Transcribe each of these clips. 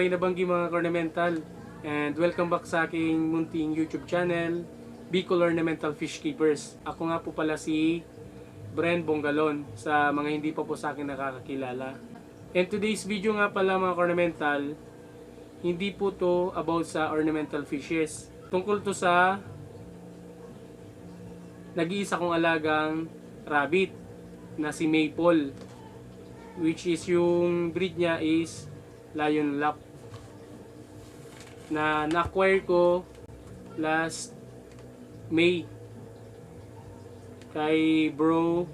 Buhay na Banggi mga ornamental, and welcome back sa aking munting YouTube channel, Bicol Ornamental Fish Keepers. Ako nga po pala si Bren Bongalon sa mga hindi pa po sa akin nakakakilala. And today's video nga pala mga ornamental, hindi po to about sa ornamental fishes. Tungkol to sa nag-iisa kong alagang rabbit na si Maple, which is yung breed niya is Lion Lap, na na-acquire ko last May kay bro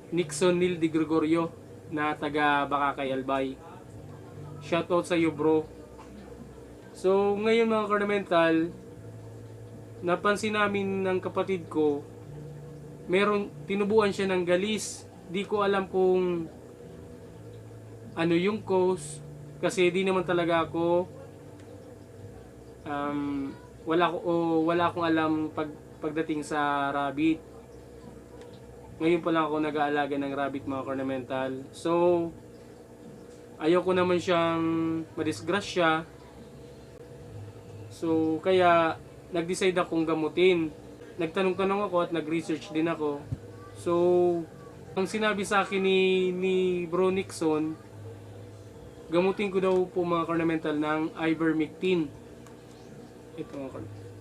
Nixon Nil de Gregorio na taga Bakakay Albay. Shoutout sa iyo bro. So ngayon mga ornamental, napansin namin ng kapatid ko, meron tinubuan siya ng galis. Di ko alam kung ano yung cause, kasi di naman talaga ako wala akong alam pagdating sa rabbit. Ngayon pa lang ako nag-aalaga ng rabbit mga ornamental. So ayoko naman siyang madisgrasya. So kaya nag-decide akong gamutin. Nagtanong-tanong ako at nag-research din ako. So ang sinabi sa akin ni Bro Nixon, gamutin ko daw po mga ornamental ng ivermectin. Ito mga ornamental.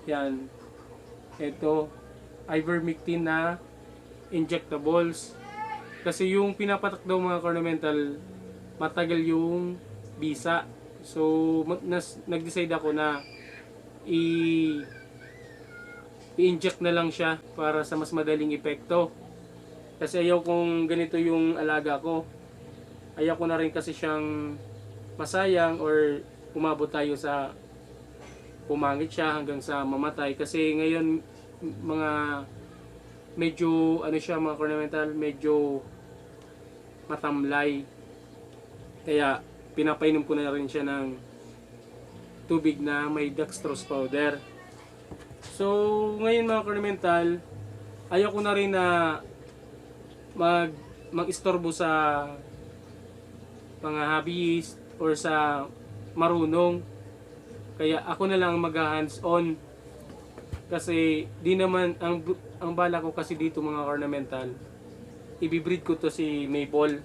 Yan. Ito, ivermectin na injectables. Kasi yung pinapatak daw mga ornamental, matagal yung bisa. So nag-decide ako na i-inject na lang siya para sa mas madaling epekto. Kasi ayaw kong ganito yung alaga ko. Ayaw ko na rin kasi siyang masayang or umabot tayo sa pumangit siya hanggang sa mamatay. Kasi ngayon mga medyo ano siya mga ornamental, medyo matamlay. Kaya pinapainom ko na rin siya ng tubig na may dextrose powder. So ngayon mga ornamental, ayaw ko na rin na mag-istorbo sa mga hobbyist or sa marunong. Kaya ako na lang mag-hands-on. Kasi di naman ang bala ko kasi dito mga ornamental, ibibreed ko to si Maple.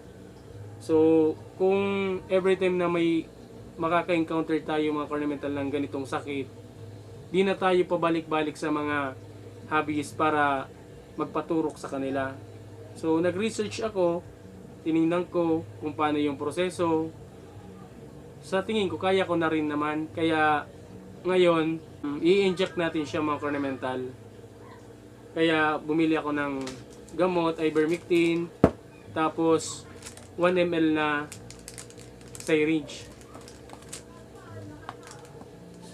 So kung every time na may makaka-encounter tayo mga ornamental ng ganitong sakit, di na tayo pabalik-balik sa mga hobbyist para magpaturok sa kanila. So nag-research ako, tiningnan ko kung paano yung proseso. Sa tingin ko kaya ko na rin naman. Kaya ngayon i-inject natin siya mga ornamental. Kaya bumili ako ng gamot, ivermectin, tapos 1 ml na syringe.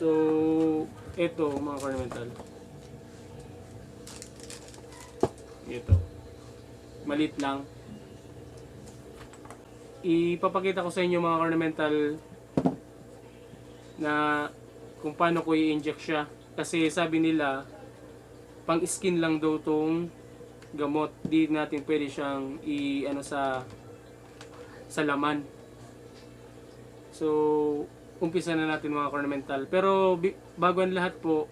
So ito mga ornamental, ito malit lang. Ipapakita ko sa inyo mga ornamental na kung paano ko i-inject siya. Kasi sabi nila pang skin lang daw tong gamot. Di natin pwede siyang i-ano sa laman. So umpisa na natin mga ornamental. Pero bago ang lahat po,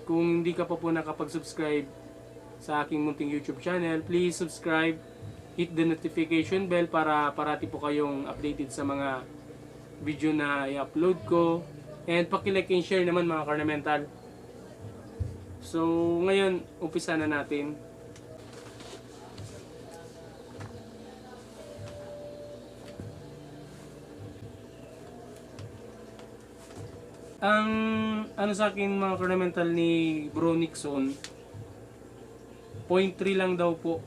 kung hindi ka pa po nakapag-subscribe sa aking munting YouTube channel, please subscribe, hit the notification bell para parati po kayong updated sa mga video na i-upload ko, and paki-like and share naman mga ornamental. So ngayon umpisa na natin. Ang ano sa akin mga ornamental ni Bro Nixon, 0.3 lang daw po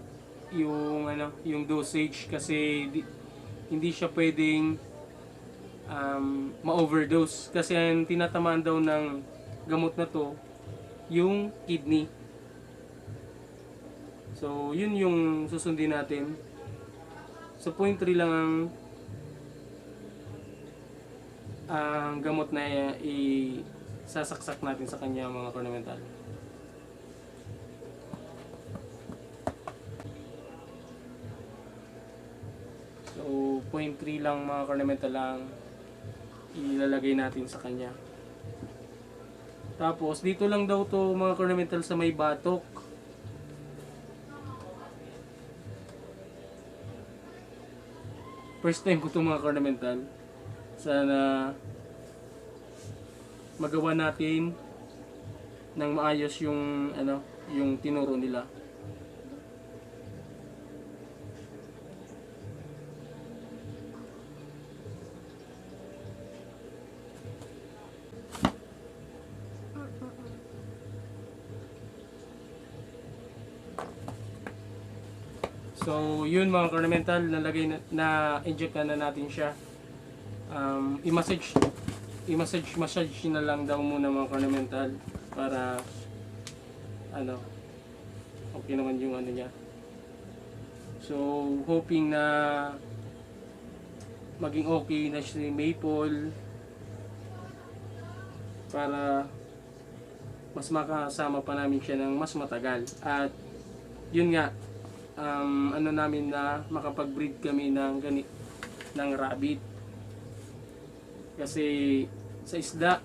yung yung dosage, kasi hindi siya pwedeng ma-overdose, kasi ang tinatamaan daw ng gamot na to yung kidney. So yun yung susundin natin. So 0.3 lang ang gamot na isasaksak natin sa kanya mga ornamental. So 0.3 lang mga ornamental lang ilalagay natin sa kanya. Tapos dito lang daw to mga ornamental sa may batok. First time ko to mga ornamental. Sana magawa natin ng maayos yung yung tinuro nila. So, yun mga ornamental, nalagay na inject na natin siya. I-massage na lang daw muna mga ornamental para okay naman yung niya. So, hoping na maging okay na si Maple para mas makasama pa namin siya ng mas matagal. At yun nga, namin na makapag-breed kami ng rabbit. Kasi sa isda,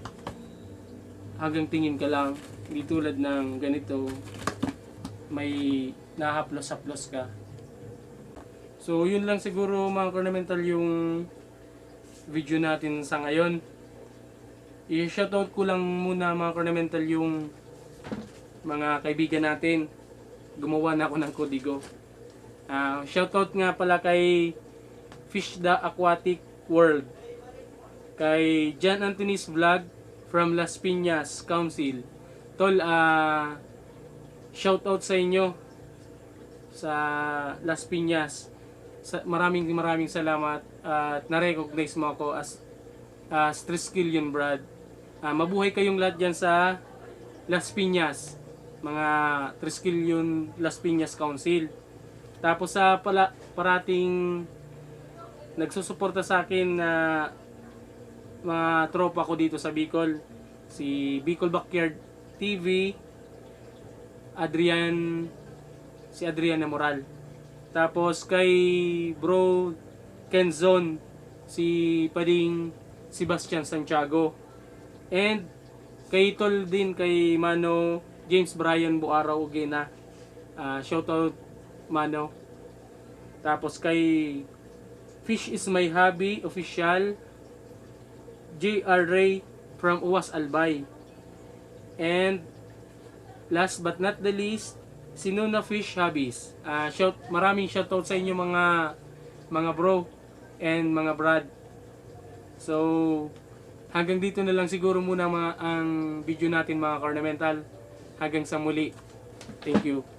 hanggang tingin ka lang, hindi tulad ng ganito, may nahaplos-haplos ka. So yun lang siguro mga ornamental yung video natin sa ngayon. I-shoutout ko lang muna mga ornamental yung mga kaibigan natin. Gumawa na ako ng kodigo. Shoutout nga pala kay Fish the Aquatic World, kay John Anthony's Vlog from Las Piñas Council. Tol, shoutout sa inyo sa Las Piñas. Maraming salamat at na-recognize mo ako as Triskelion Brad. Mabuhay kayong lahat dyan sa Las Piñas, mga Triskelion Las Piñas Council. Tapos sa parating nagsusuporta sa akin na mga tropa ko dito sa Bicol, si Bicol Backyard TV, si Adrian Moral. Tapos kay Bro Kenzon, si Pading Sebastian Santiago. And kay Tol din, kay Mano James Brian Buaraw Ugena. Shoutout Mano. Tapos kay Fish is My Hobby Official, J.R. Ray from Uwas Albay. And last but not the least, si Nuna Fish Hobbies. Maraming shoutout sa inyo mga bro and mga brad. So hanggang dito na lang siguro muna ang video natin mga ornamental. Hanggang sa muli. Thank you.